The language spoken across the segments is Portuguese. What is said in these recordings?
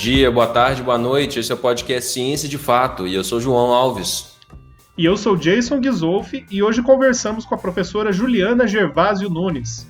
dia, boa tarde, boa noite. Esse é o podcast Ciência de Fato e eu sou João Alves. E eu sou Jason Ghisolfi e hoje conversamos com a professora Juliana Gervásio Nunes.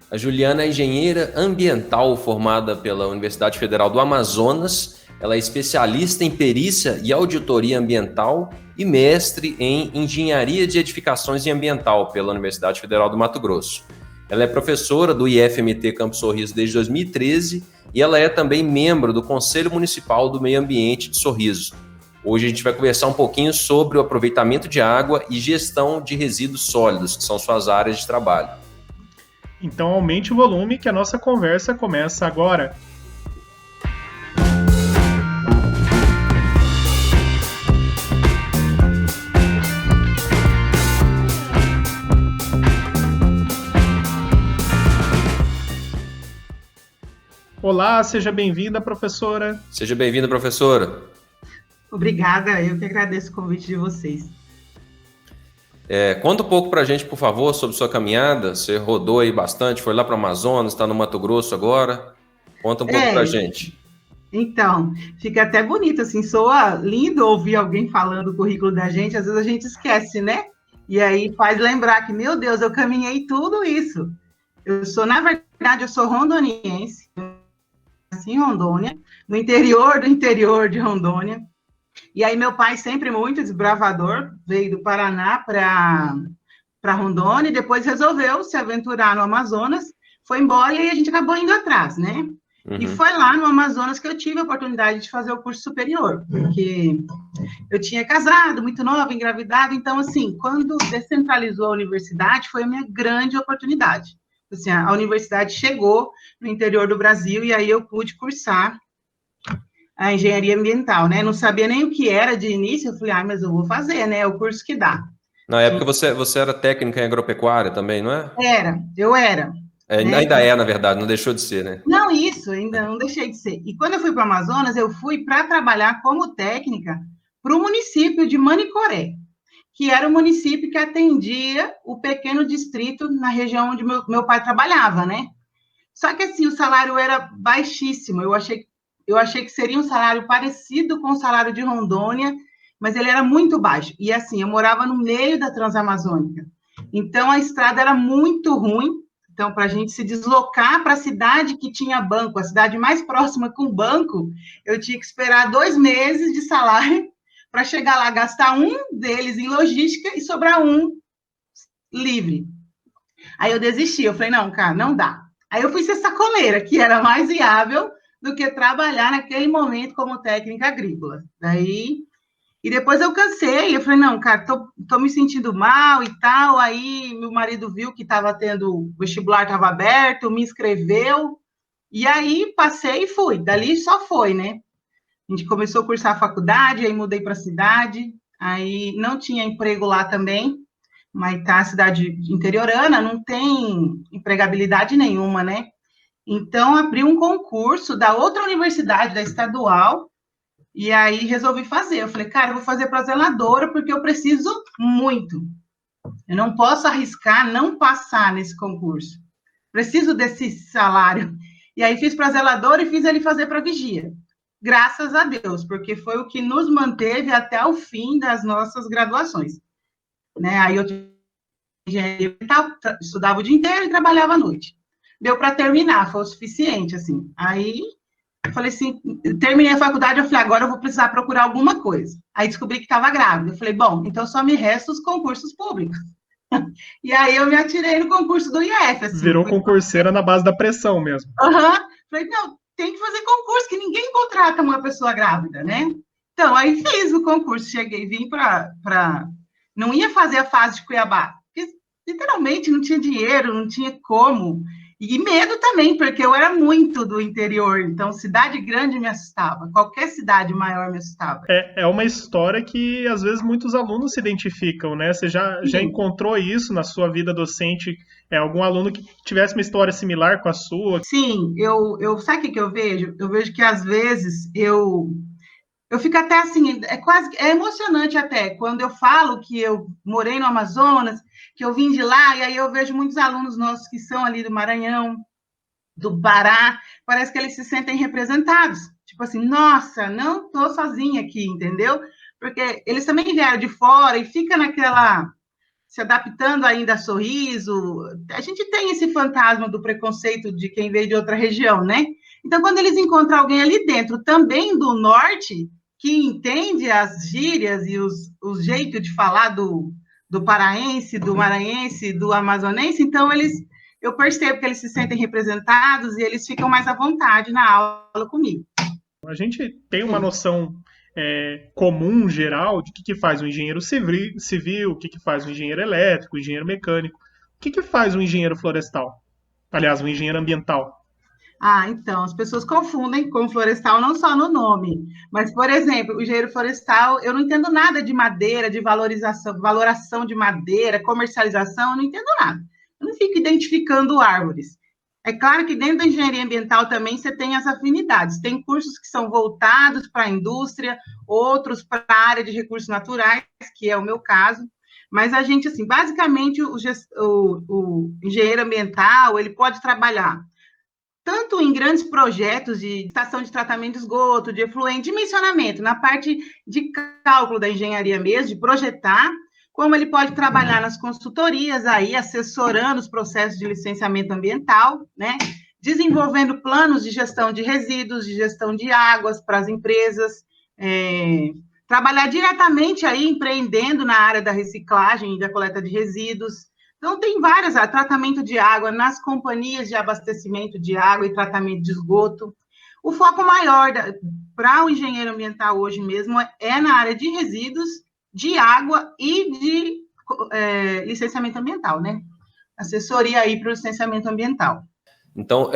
A Juliana é engenheira ambiental formada pela Universidade Federal do Amazonas. Ela é especialista em perícia e auditoria ambiental e mestre em engenharia de edificações e ambiental pela Universidade Federal do Mato Grosso. Ela é professora do IFMT Campo Sorriso desde 2013 e ela é também membro do Conselho Municipal do Meio Ambiente de Sorriso. Hoje a gente vai conversar um pouquinho sobre o aproveitamento de água e gestão de resíduos sólidos, que são suas áreas de trabalho. Então aumente o volume que a nossa conversa começa agora. Olá, seja bem-vinda, professora. Seja bem-vinda, professora. Obrigada, eu que agradeço o convite de vocês. Conta um pouco pra gente, por favor, sobre sua caminhada. Você rodou aí bastante, foi lá para o Amazonas, está no Mato Grosso agora. Conta um pouco pra gente. Então, fica até bonito, assim, soa lindo ouvir alguém falando o currículo da gente, às vezes a gente esquece, né? E aí faz lembrar que, meu Deus, eu caminhei tudo isso. Na verdade, eu sou rondoniense, em Rondônia, no interior do interior de Rondônia. E aí meu pai, sempre muito desbravador, veio do Paraná para Rondônia e depois resolveu se aventurar no Amazonas, foi embora e aí a gente acabou indo atrás, né? E foi lá no Amazonas que eu tive a oportunidade de fazer o curso superior, porque eu tinha casado, muito nova, engravidada, então, assim, quando descentralizou a universidade, foi a minha grande oportunidade. Assim, a universidade chegou no interior do Brasil e aí eu pude cursar a engenharia ambiental, né? Não sabia nem o que era de início, eu falei, mas eu vou fazer, né? É o curso que dá. Na época você era técnica em agropecuária também, não é? Eu era. Né? Ainda é, na verdade, não deixou de ser, né? Não, isso, ainda não deixei de ser. E quando eu fui para o Amazonas, eu fui para trabalhar como técnica para o município de Manicoré, que era o município que atendia o pequeno distrito na região onde meu pai trabalhava, né? Só que, assim, o salário era baixíssimo. Eu achei que seria um salário parecido com o salário de Rondônia, mas ele era muito baixo. E, assim, eu morava no meio da Transamazônica. Então, a estrada era muito ruim. Então, para a gente se deslocar para a cidade que tinha banco, a cidade mais próxima com banco, eu tinha que esperar 2 meses de salário para chegar lá, gastar um deles em logística e sobrar um livre. Aí eu desisti, eu falei, não, cara, não dá. Aí eu fui ser sacoleira, que era mais viável do que trabalhar naquele momento como técnica agrícola. E depois eu cansei, eu falei, não, cara, tô me sentindo mal e tal. Aí meu marido viu que estava tendo, o vestibular estava aberto, me inscreveu, e aí passei e fui. Dali só foi, né? A gente começou a cursar a faculdade, aí mudei para a cidade, aí não tinha emprego lá também. Maitá, cidade interiorana, não tem empregabilidade nenhuma, né? Então, abri um concurso da outra universidade, da estadual, e aí resolvi fazer. Eu falei, cara, eu vou fazer para zeladora, porque eu preciso muito. Eu não posso arriscar não passar nesse concurso. Preciso desse salário. E aí fiz para zeladora e fiz ele fazer para vigia. Graças a Deus, porque foi o que nos manteve até o fim das nossas graduações. Né? Aí eu estudava o dia inteiro e trabalhava à noite. Deu para terminar, foi o suficiente, assim. Aí, eu falei assim, terminei a faculdade, eu falei, agora eu vou precisar procurar alguma coisa. Aí descobri que estava grávida. Eu falei, bom, então só me restam os concursos públicos. E aí eu me atirei no concurso do IF. Assim, virou concurseira na base da pressão mesmo. Falei, não, tem que fazer concurso, que ninguém contrata uma pessoa grávida, né? Então, aí fiz o concurso, cheguei, vim para... Não ia fazer a fase de Cuiabá, porque literalmente não tinha dinheiro, não tinha como. E medo também, porque eu era muito do interior, então cidade grande me assustava, qualquer cidade maior me assustava. É uma história que às vezes muitos alunos se identificam, né? Você já encontrou isso na sua vida docente? Algum aluno que tivesse uma história similar com a sua? Sim, sabe o que eu vejo? Eu vejo que às vezes eu fico até assim, é emocionante até, quando eu falo que eu morei no Amazonas, que eu vim de lá, e aí eu vejo muitos alunos nossos que são ali do Maranhão, do Pará, parece que eles se sentem representados. Tipo assim, nossa, não estou sozinha aqui, entendeu? Porque eles também vieram de fora e fica naquela, se adaptando ainda a Sorriso. A gente tem esse fantasma do preconceito de quem veio de outra região, né? Então, quando eles encontram alguém ali dentro, também do norte, que entende as gírias e os jeitos de falar do paraense, do maranhense, do amazonense, então eu percebo que eles se sentem representados e eles ficam mais à vontade na aula comigo. A gente tem uma noção comum, geral, de o que faz um engenheiro civil, o que faz um engenheiro elétrico, um engenheiro mecânico. O que faz um engenheiro florestal? Aliás, um engenheiro ambiental. Então, as pessoas confundem com florestal não só no nome, mas, por exemplo, o engenheiro florestal, eu não entendo nada de madeira, de valoração de madeira, comercialização, eu não entendo nada. Eu não fico identificando árvores. É claro que dentro da engenharia ambiental também você tem as afinidades. Tem cursos que são voltados para a indústria, outros para a área de recursos naturais, que é o meu caso. Mas a gente, assim, basicamente, o engenheiro ambiental, ele pode trabalhar tanto em grandes projetos de estação de tratamento de esgoto, de efluente, dimensionamento, na parte de cálculo da engenharia mesmo, de projetar, como ele pode trabalhar nas consultorias, aí assessorando os processos de licenciamento ambiental, né? Desenvolvendo planos de gestão de resíduos, de gestão de águas para as empresas, trabalhar diretamente aí, empreendendo na área da reciclagem e da coleta de resíduos. Então, tem várias, tratamento de água nas companhias de abastecimento de água e tratamento de esgoto. O foco maior para o engenheiro ambiental hoje mesmo é na área de resíduos, de água e de licenciamento ambiental, né? Assessoria aí para o licenciamento ambiental. Então,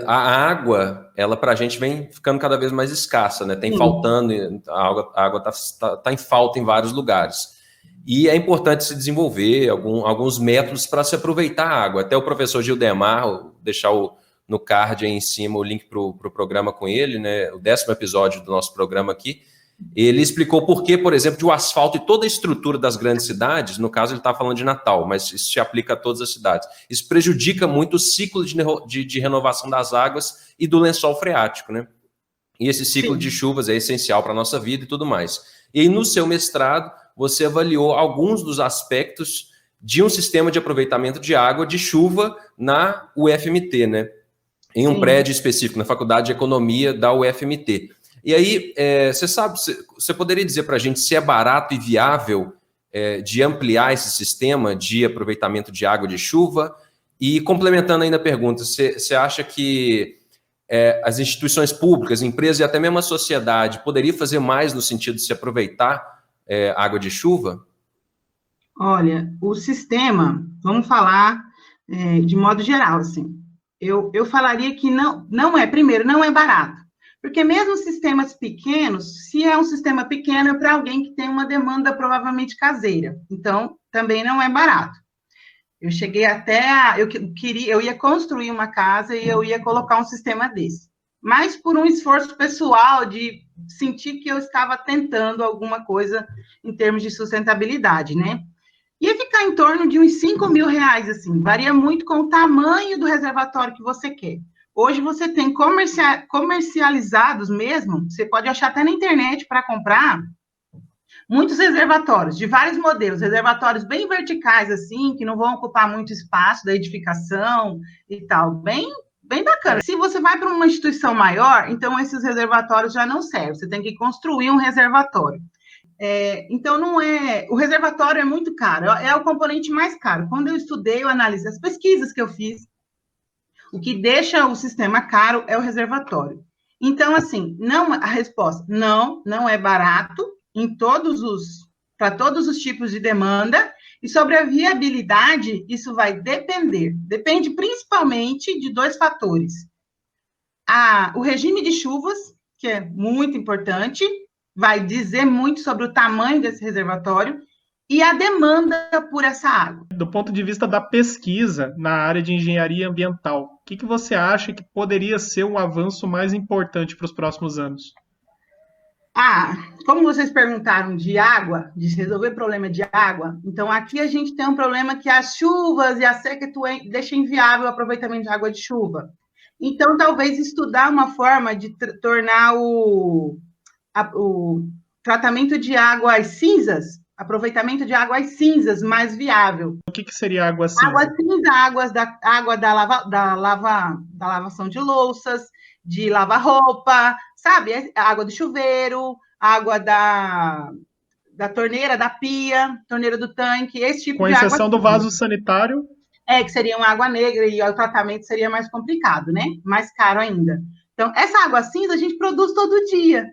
a água, ela para a gente vem ficando cada vez mais escassa, né? Tem faltando, a água tá em falta em vários lugares. E é importante se desenvolver alguns métodos para se aproveitar a água. Até o professor Gildemar, vou deixar no card aí em cima o link para o programa com ele, né? O 10º episódio do nosso programa aqui. Ele explicou por que, por exemplo, o asfalto e toda a estrutura das grandes cidades, no caso ele está falando de Natal, mas isso se aplica a todas as cidades. Isso prejudica muito o ciclo de renovação das águas e do lençol freático, né? E esse ciclo de chuvas é essencial para a nossa vida e tudo mais. E no seu mestrado, você avaliou alguns dos aspectos de um sistema de aproveitamento de água de chuva na UFMT, né? Em um prédio específico, na Faculdade de Economia da UFMT. E aí, você poderia dizer para a gente se é barato e viável de ampliar esse sistema de aproveitamento de água de chuva? E complementando ainda a pergunta, você acha que as instituições públicas, empresas e até mesmo a sociedade poderia fazer mais no sentido de se aproveitar água de chuva? Olha, o sistema, vamos falar de modo geral, assim, eu falaria que não é barato, porque mesmo sistemas pequenos, se é um sistema pequeno, é para alguém que tem uma demanda provavelmente caseira, então também não é barato. Eu cheguei eu ia construir uma casa e eu ia colocar um sistema desse, mas por um esforço pessoal de sentir que eu estava tentando alguma coisa em termos de sustentabilidade, né? Ia ficar em torno de uns R$5.000, assim, varia muito com o tamanho do reservatório que você quer. Hoje você tem comercializados mesmo, você pode achar até na internet para comprar, muitos reservatórios, de vários modelos, reservatórios bem verticais, assim, que não vão ocupar muito espaço da edificação e tal, bem bacana. Se você vai para uma instituição maior, então esses reservatórios já não servem, você tem que construir um reservatório. Então, o reservatório é muito caro, é o componente mais caro. Quando eu estudei, eu analisei as pesquisas que eu fiz, o que deixa o sistema caro é o reservatório. Então, assim, a resposta, não é barato para todos os tipos de demanda, e sobre a viabilidade, isso vai depende principalmente de 2 fatores. O regime de chuvas, que é muito importante, vai dizer muito sobre o tamanho desse reservatório, e a demanda por essa água. Do ponto de vista da pesquisa na área de engenharia ambiental, o que você acha que poderia ser um avanço mais importante para os próximos anos? Como vocês perguntaram de água, de resolver problema de água, então aqui a gente tem um problema que as chuvas e a seca deixam inviável o aproveitamento de água de chuva. Então, talvez estudar uma forma de tornar o tratamento de águas cinzas, aproveitamento de águas cinzas mais viável. O que seria água cinza? Água cinza, água da lavação de louças, de lavar roupa, sabe? Água do chuveiro, água da torneira, da pia, torneira do tanque, esse tipo de água. Com exceção do vaso sanitário. Que seria uma água negra e o tratamento seria mais complicado, né? Mais caro ainda. Então, essa água cinza a gente produz todo dia.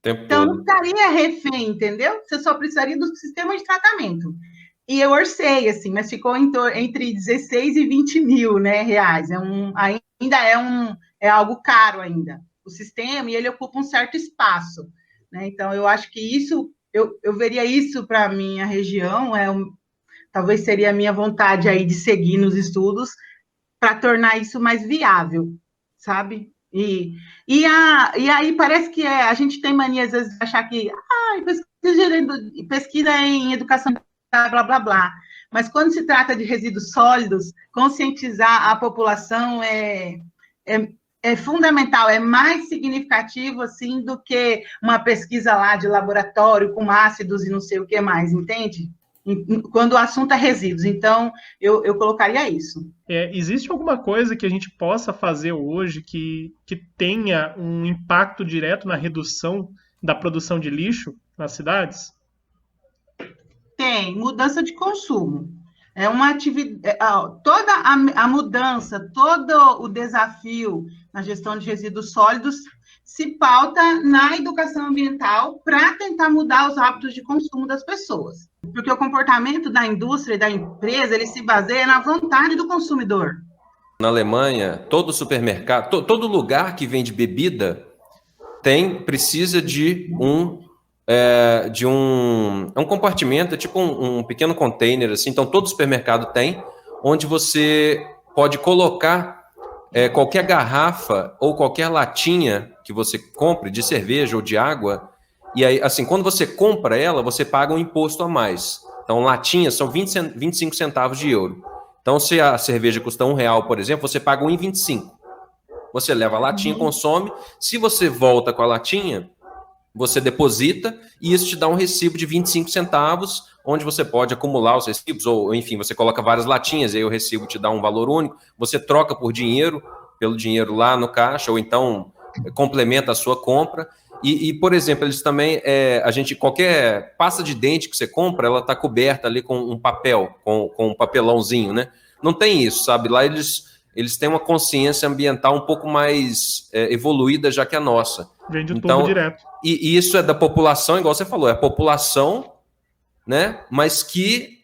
Então, não estaria refém, entendeu? Você só precisaria do sistema de tratamento. E eu orcei, assim, mas ficou entre 16 e 20 mil, né, reais. É algo caro ainda, o sistema, e ele ocupa um certo espaço, né? Então, eu acho que isso, eu veria isso para a minha região, talvez seria a minha vontade aí de seguir nos estudos para tornar isso mais viável, sabe? E aí parece que a gente tem mania, às vezes, de achar que pesquisa em educação, blá, blá, blá. Mas quando se trata de resíduos sólidos, conscientizar a população é fundamental, é mais significativo, assim, do que uma pesquisa lá de laboratório com ácidos e não sei o que mais, entende? Quando o assunto é resíduos. Então, eu colocaria isso. Existe alguma coisa que a gente possa fazer hoje que tenha um impacto direto na redução da produção de lixo nas cidades? Tem, mudança de consumo. É uma atividade. Toda a mudança, todo o desafio na gestão de resíduos sólidos se pauta na educação ambiental para tentar mudar os hábitos de consumo das pessoas. Porque o comportamento da indústria e da empresa, ele se baseia na vontade do consumidor. Na Alemanha, todo supermercado, todo lugar que vende bebida precisa de um compartimento, tipo um pequeno container, assim. Então, todo supermercado tem, onde você pode colocar qualquer garrafa ou qualquer latinha que você compre de cerveja ou de água. E aí, assim, quando você compra ela, você paga um imposto a mais. Então, latinhas são 25 centavos de euro. Então, se a cerveja custa R$1, por exemplo, você paga 1,25. Você leva a latinha, consome. Se você volta com a latinha, você deposita e isso te dá um recibo de 25 centavos, onde você pode acumular os recibos, ou enfim, você coloca várias latinhas, e aí o recibo te dá um valor único, você troca pelo dinheiro lá no caixa, ou então complementa a sua compra. E por exemplo, eles também, qualquer pasta de dente que você compra, ela está coberta ali com um papel, com um papelãozinho, né? Não tem isso, sabe? Lá eles têm uma consciência ambiental um pouco mais evoluída já que a nossa. Vende tudo direto. E isso é da população, igual você falou, é a população, né? Mas que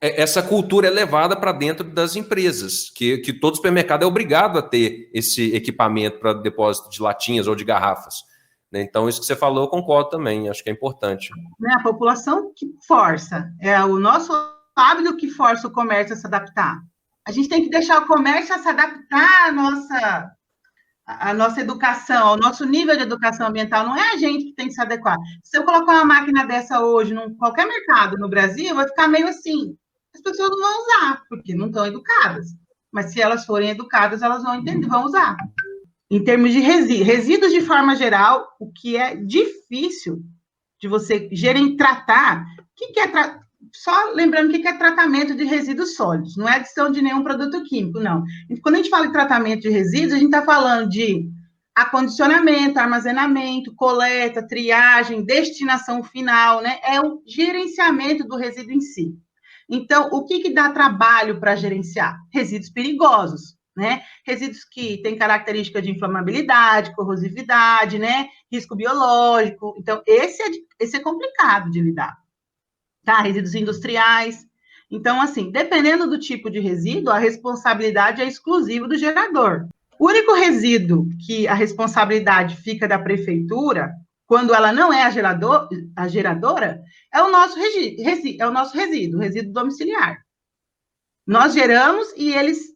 essa cultura é levada para dentro das empresas, que todo supermercado é obrigado a ter esse equipamento para depósito de latinhas ou de garrafas. Então, isso que você falou, eu concordo também, acho que é importante. A população que força, é o nosso hábito que força o comércio a se adaptar. A gente tem que deixar o comércio a se adaptar à nossa educação, ao nosso nível de educação ambiental. Não é a gente que tem que se adequar. Se eu colocar uma máquina dessa hoje em qualquer mercado no Brasil, vai ficar meio assim. As pessoas não vão usar, porque não estão educadas. Mas se elas forem educadas, elas vão entender, vão usar. Em termos de resíduos de forma geral, o que é difícil de você tratar, só lembrando o que é tratamento de resíduos sólidos, não é adição de nenhum produto químico, não. Quando a gente fala em tratamento de resíduos, a gente está falando de acondicionamento, armazenamento, coleta, triagem, destinação final, né? É o gerenciamento do resíduo em si. Então, o que dá trabalho para gerenciar? Resíduos perigosos, né? Resíduos que têm característica de inflamabilidade, corrosividade, né? Risco biológico. Então, esse é complicado de lidar. Tá? Resíduos industriais. Então, assim, dependendo do tipo de resíduo, a responsabilidade é exclusiva do gerador. O único resíduo que a responsabilidade fica da prefeitura, quando ela não é a geradora, é o nosso resíduo, o resíduo domiciliar. Nós geramos e eles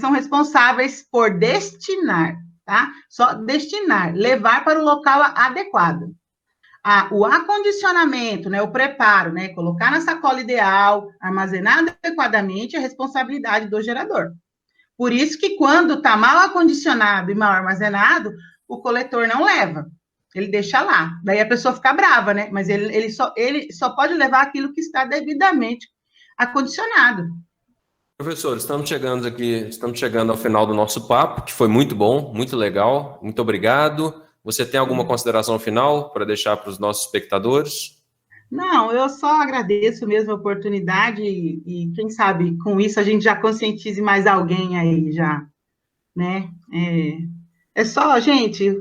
são responsáveis por destinar, tá? Só destinar, levar para o local adequado. O acondicionamento, né, o preparo, né, colocar na sacola ideal, armazenar adequadamente, é a responsabilidade do gerador. Por isso que quando está mal acondicionado e mal armazenado, o coletor não leva. Ele deixa lá. Daí a pessoa fica brava, né? Mas ele só pode levar aquilo que está devidamente acondicionado. Professor, estamos chegando ao final do nosso papo, que foi muito bom, muito legal. Muito obrigado. Você tem alguma consideração final para deixar para os nossos espectadores? Não, eu só agradeço mesmo a oportunidade e quem sabe com isso a gente já conscientize mais alguém aí já, né? É só, gente,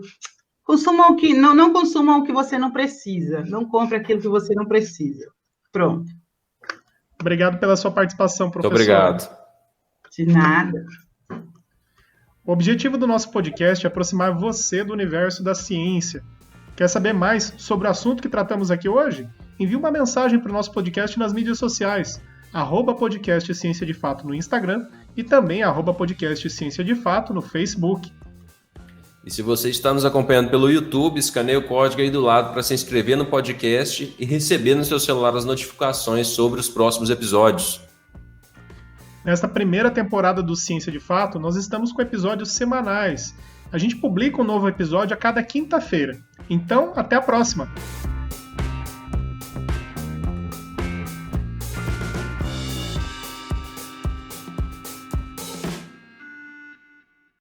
consumam o que, não consumam o que você não precisa, não compre aquilo que você não precisa. Pronto. Obrigado pela sua participação, professor. Muito obrigado. De nada. O objetivo do nosso podcast é aproximar você do universo da ciência. Quer saber mais sobre o assunto que tratamos aqui hoje? Envie uma mensagem para o nosso podcast nas mídias sociais, @podcast Ciência de Fato no Instagram e também @podcast Ciência de Fato no Facebook. E se você está nos acompanhando pelo YouTube, escaneie o código aí do lado para se inscrever no podcast e receber no seu celular as notificações sobre os próximos episódios. Nesta primeira temporada do Ciência de Fato, nós estamos com episódios semanais. A gente publica um novo episódio a cada quinta-feira. Então, até a próxima!